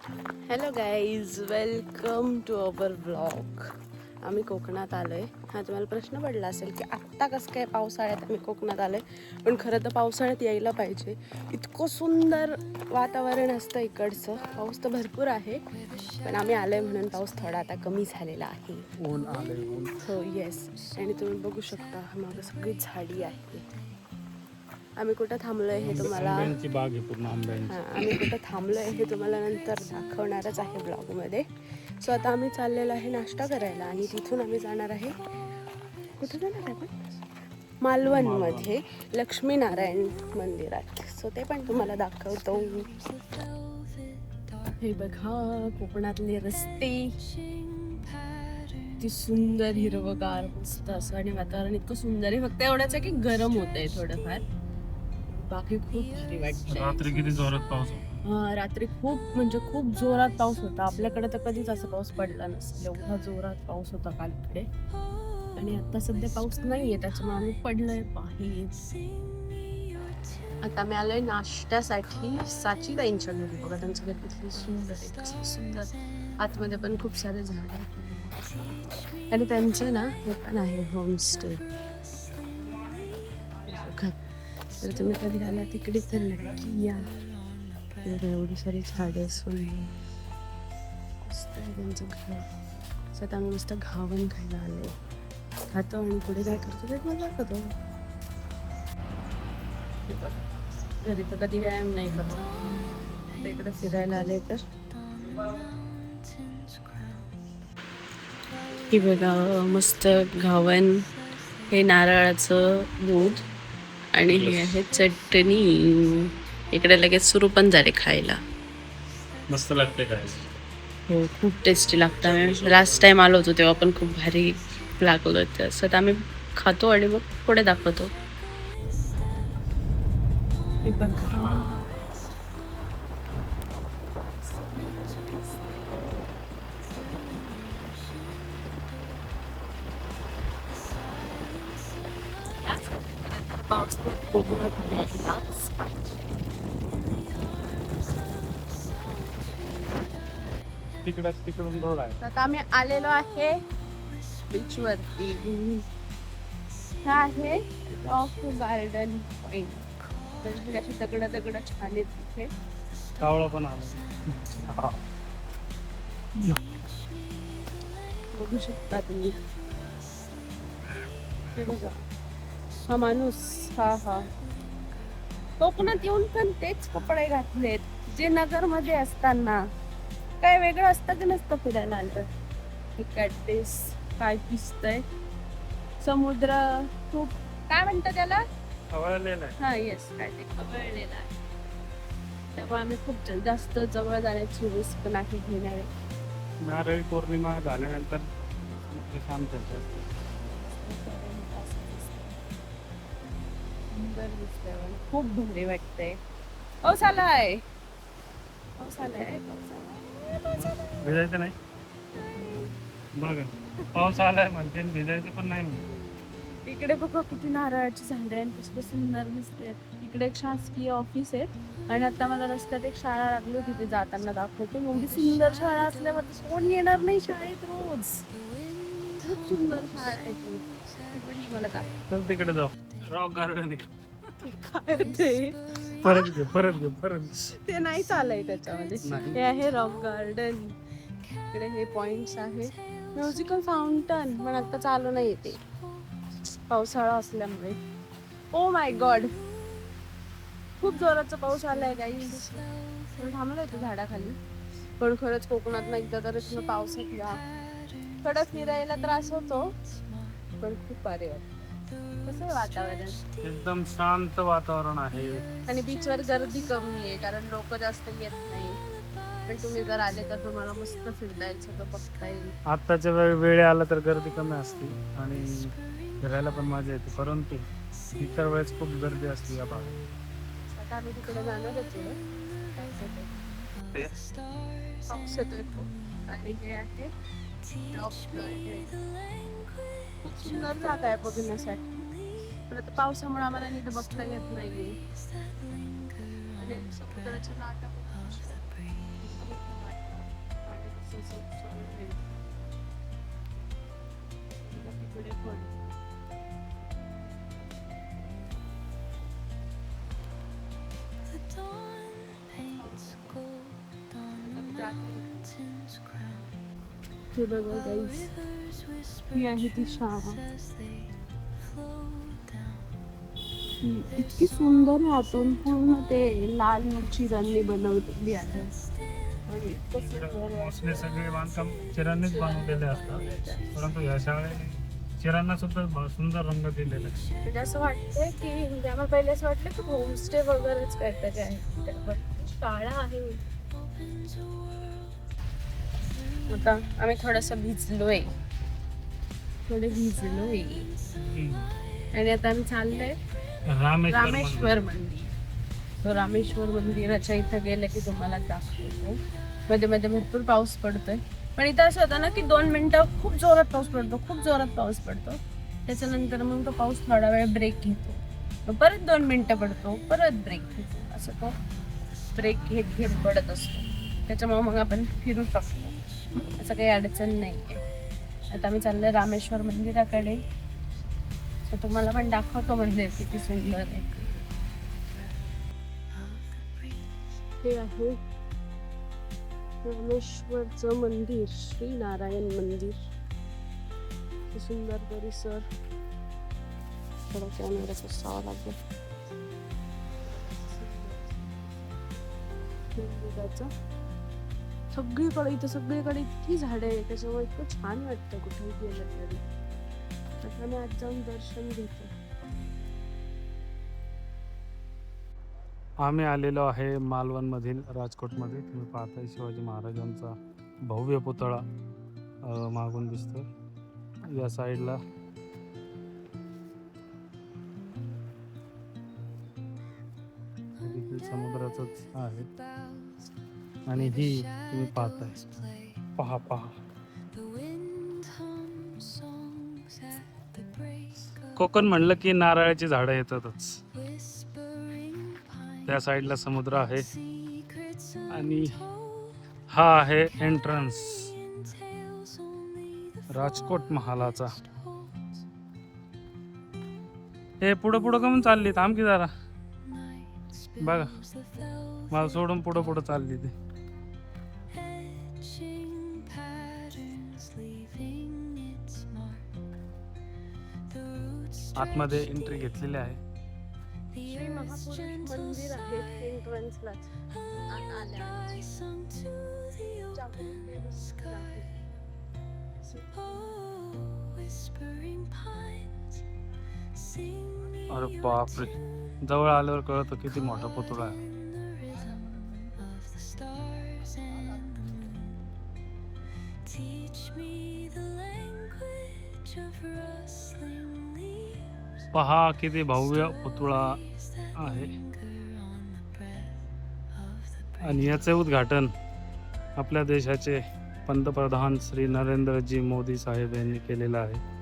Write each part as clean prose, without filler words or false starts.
Hello guys, welcome to our blog. आम्ही कोकणात आलो आहे. हा तुम्हाला प्रश्न पडला असेल की आत्ता कसं काय पावसाळ्यात आम्ही कोकणात आलो आहे. पण खरं तर पावसाळ्यात यायला पाहिजे. इतकं सुंदर वातावरण असतं इकडचं. पाऊस तर भरपूर आहे, पण आम्ही आलो आहे म्हणून पाऊस थोडा आता कमी झालेला आहे. ऊन आले ऊन. हो येस. आणि तुम्ही बघू शकता मागं सगळी झाडी आहे. आम्ही कुठं थांबलो आहे हे तुम्हाला आंब्यांची बाग आहे पूर्ण आंब्यांची. आम्ही कुठं थांबलो आहे हे तुम्हाला नंतर दाखवणारच आहे ब्लॉगमध्ये. सो आता आम्ही चाललेलो आहे नाश्ता करायला आणि तिथून आम्ही जाणार आहे, कुठं जाणार आहे आपण, मालवणमध्ये लक्ष्मीनारायण मंदिरात. सो ते पण तुम्हाला दाखवतो. हे बघा कोकणातले रस्ते, ती सुंदर हिरवगार मस्त असं आणि वातावरण इतकं सुंदर आहे. फक्त एवढंच आहे की गरम होत आहे थोडंफार, बाकी खूप भारी वाटतंय. रात्री किती जोरात पाऊस होता. रात्री खूप म्हणजे खूप जोरात पाऊस होता. आपल्याकडे तर कधीच असा पाऊस पडला नसेल, एवढा जोरात पाऊस होता काल इकडे. आणि आता सध्या पाऊस नाहीये, त्याच्यामुळे आम्ही पडलोय बाहेर. आता मी आलोय नाश्त्यासाठी साचीताईंच्या घरी. बघा त्यांचं घर किती सुंदर आहे, कसं सुंदर. आतमध्ये पण खूप सारे झाड आहेत आणि त्यांचं ना हे पण आहे होमस्टे. तर तुम्ही कधी आला तिकडे तर नक्की या. एवढी सारी झाडे असून मस्त आहे त्यांचं घर. सध्या आम्ही मस्त घावन खायला आले, खातो आणि पुढे काय करतो ते मला दाखवतो. घरी तर कधी व्यायाम नाही करत, इकडे फिरायला आले तर. ही बघा मस्त घावन, हे नारळाचं दूध आणि हे आहे चटणी. इकडे लगेच सुरू पण झाले खायला. मस्त लागते काय. हो खूप टेस्टी लागतं. लास्ट टाइम आलो होतो तेव्हा पण खूप भारी लागलं होतं. असं तर आम्ही खातो आणि मग पुढे दाखवतो. तिकडून रोड आहे. आता आम्ही आलेलो आहे बीच वरती. हा आहे रॉक गार्डन पॉइंट. अशी दगड छान आहेत तिथे. कावळा पण आला. बघू शकता तुम्ही. हे बघा हा माणूस, हा कोकणात येऊन पण तेच कपडे घातलेत जे नगर मध्ये असताना. काय वेगळं असतं की नसतं फिरायला आलं. कॅटिस काय दिसतंय, समुद्र खूप काय म्हणतात त्याला, खवळलेला आहे. हा येस काय ते खवळलेला आहे. तेव्हा आम्ही खूप जास्त जवळ जाण्याची रिस्क नाही घेणार आहे. नारळी पौर्णिमा झाल्यानंतर शांत होतं. सुंदर दिसतंय पण खूप भारी वाटतंय. पाऊस आलाय, पाऊस आलाय, पाऊस आलाय. भिजायचं नाही बघ, पाऊस आलाय म्हणते भिजायचं पण नाही म्हणते. इकडे बघा किती नारळाची झाडे आहेत, कसं सुंदर दिसते. इकडे एक शासकीय ऑफिस आहे आणि आता मला रस्त्यात एक शाळा लागली, तिथे जाताना दाखवते. एवढी सुंदर शाळा असल्यावर कोण येणार नाही शाळेत रोज. खूप सुंदर शाळा आहे ती. मला काय चल तिकडे जाऊ. रॉक गार्डन काय ते परत ते नाही चालय त्याच्यामध्ये. नाही. हे आहे रॉक गार्डन. इकडे हे पॉइंट्स आहे. म्युझिकल फाउंटन पण आता चालू नाही येते पावसाळा असल्यामुळे. ओ माय गॉड, खूप जोराचा पाऊस आलाय गाईस. थांबलं होतं झाडाखाली. पण खरंच कोकणात ना एकदा तर तुम्ही पावसात या. थोडं फिरायला त्रास होतो पण खूप भारी वाटतं. कसं आहे वातावरण, एकदम शांत वातावरण आहे. आणि बीचवर गर्दी कमी आहे कारण लोक जास्त येत नाही. पण तुम्ही जर आले तर तुम्हाला मस्त फिरता येईल, सगळं बघता येईल. आत्ताच्या वेळ आला तर गर्दी कमी असते आणि फिरायला पण मजा येते, परंतु इतर वेळेस खूप गर्दी असते या भागात. आता आम्ही तिकडे जाणार होतो. पाऊस येतोय खूप आणि हे आहे खूप सुंदर जागा आहे बघण्यासाठी. पण आता पावसामुळे आम्हाला नीट बघता येत नाही. आणि समुद्राच्या लाटा तिकडे पण हे बघा गाईस, ही आहे ती शाळा. इतकी सुंदर आहे आतून, पूर्ण ते लाल चिरांनी बनवलेली आहे. आणि इतकं सुंदर आहे. मोस्टली सगळे बांधकाम चिरांनीच बनवलेले असतात, परंतु ह्या शाळेने चिरांना सुद्धा सुंदर रंग दिलेले आहे. म्हणजे असं वाटतंय की म्हणजे आम्हाला पहिले असं वाटलं की होमस्टे वगैरेच काहीतरी आहे, पण शाळा आहे. आता आम्ही थोडंसं भिजलोय, आणि आता आम्ही चाललोय रामेश्वर मंदिर. तो रामेश्वर मंदिराच्या इथं गेलं की तुम्हाला दाखवतो. मध्ये मध्ये भरपूर पाऊस पडतोय, पण इथं असं होतं ना की 2 मिनिटं खूप जोरात पाऊस पडतो, त्याच्यानंतर मग तो पाऊस थोडा वेळ ब्रेक घेतो, मग परत 2 मिनिटं पडतो, परत ब्रेक घेतो, असं तो ब्रेक घेत पडत असतो. त्याच्यामुळे मग आपण फिरू शकतो, असं काही अडचण नाही आहे. आता आम्ही चाललोय रामेश्वर मंदिराकडे, तर तुम्हाला पण दाखवतो मंदिर किती सुंदर आहे. हे आहे रामेश्वरचं मंदिर, श्री नारायण मंदिर. सुंदर परिसर. थोडा कॅमेरा बसावा लागेल. मंदिराचं सगळीकडे इतकी झाडं आहे, त्याच्यामुळे इतकं छान वाटतं कुठेही गेलं तरी. आता मी आज जाऊन दर्शन घेतो. आम्ही आलेलो आहे मालवण मधील राजकोटमध्ये. तुम्ही पाहताय शिवाजी महाराजांचा भव्य पुतळा मागून दिसतो. या साईडला समुद्राचंच आहे, आणि ही तुम्ही पाहताय, पहा. कोकण म्हणलं की नारळाची झाडं येतातच. त्या साईडला समुद्र आहे, आणि हा आहे एंट्रन्स राजकोट महालाचा. हे पुढं कमून चालली, थांब की जरा. बघा, मला सोडून पुढं चालली ती. आतमध्ये एंट्री घेतलेली आहे. श्री महापुरुष मंदिर आहे एंट्रन्सला. अरे बापरे, जवळ आल्यावर कळतं किती मोठा पुतळा आहे. पहा किती भव्य पुतळा आहे, आणि याचे उद्घाटन आपल्या देशाचे पंतप्रधान श्री नरेंद्रजी मोदी साहेब यांनी केलेलं आहे.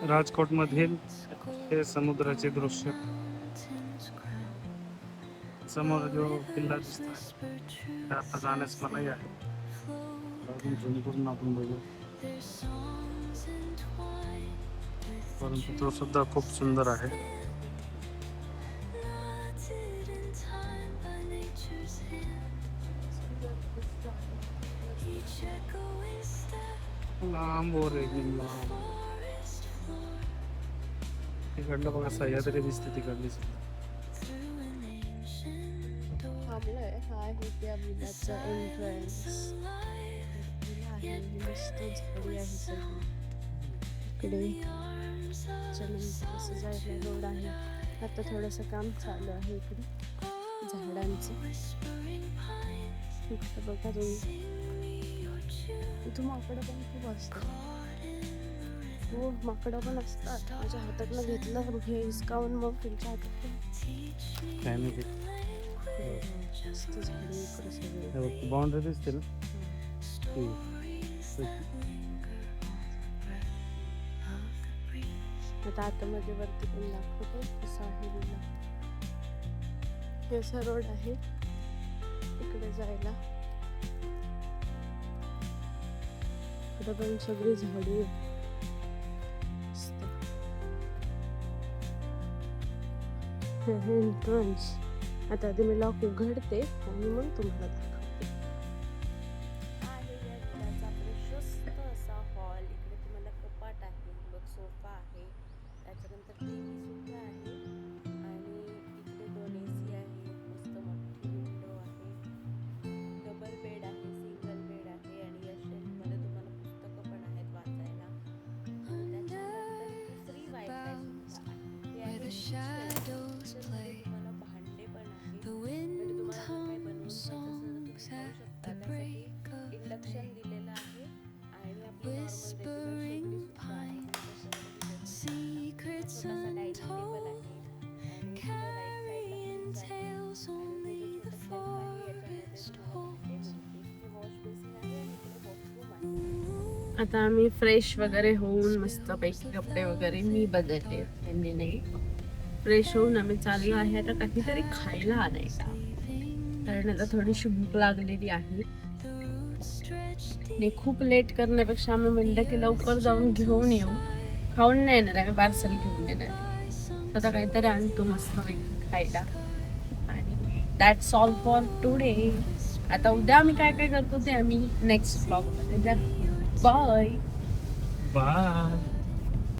राजकोट मधील हे समुद्राचे दृश्य. समोर जो किल्ला दिसतोय आता जाण्यास मनाई आहे. आपण बघू, परंतु तो सुद्धा खूप सुंदर आहे. लांब वर एकदम लांब. तिकडलं बघा सह्याद्री दिसते तिकडली. थांबलोय. हा आहे त्या विलाचा एंट्रन्स. मस्त झाडी आहे सगळी इकडे. त्याच्यानंतर असं जायला रोड आहे. आता थोडंसं काम चालू आहे इकडे झाडांचं. इकडे बघा तुम्ही, इथं माकडं पण खूप असतात. हो, माकडं पण असतात. माझ्या हातातलं घेतलं हे हिसकावून, मग तुमच्या हातात जास्त झाडे इकडे सगळे. बाउंड्री दिसते ना. आता आतमध्ये वरती पण दाखवतो कसं आहे विला. हे असा रोड आहे इकडे जायला. इकडे पण सगळी झाडी आहे. मस्त. हे एंट्रन्स. आता आधी मी लॉक उघडते आणि मग तुम्हाला दाखवते. आहे या घराचा प्रशस्त असा हॉल. इकडे तुम्हाला कपाट आहे, मग सोफा आहे, त्याच्यानंतर टीव्ही सुद्धा आहे आणि इकडे 2 AC आहे. मस्त मोठी विंडो आहे, डबल बेड आहे, सिंगल बेड आहे आणि या शेल्फमध्ये तुम्हाला पुस्तकं पण आहेत वाचायला. आणि त्याच्यानंतर फ्री वायफाय सुद्धा आहे. हे आहे किचन. तुम्हाला भांडे पण आहेत, म्हणजे तुम्हाला जर काही बनवून खायचं असेल तर तुम्ही खाऊ शकता. त्यासाठी इंडक्शन दिलेलं आहे आणि आपली नॉर्मल रेग्युलर शेगडी सुद्धा आहे. छोटासा डायनिंग टेबल आहे आणि पुढे राईट साईडला फ्रीज आहे आणि हे जो छोटं शेल्फ आहे याच्यामध्ये तुम्हाला भांडे मिळतील. हे वॉश बेसिन आहे आणि इकडे वॉशरूम आहे. आता आम्ही फ्रेश वगैरे होऊन मस्तपैकी कपडे वगैरे मी बदलले, त्यांनी नाही. फ्रेश होऊन आम्ही चाललो आहे आता काहीतरी खायला आणायला, कारण आता थोडीशी भूक लागलेली आहे. आणि खूप लेट करण्यापेक्षा आम्ही म्हणलं की लवकर जाऊन घेऊन येऊ. खाऊन नाही येणार आहे, पार्सल घेऊन येणार. आता काहीतरी आणतो मस्त खायला. आणि दॅट्स ऑल फॉर टुडे. आता उद्या आम्ही काय काय करतो ते आम्ही नेक्स्ट ब्लॉगमध्ये. Bye bye.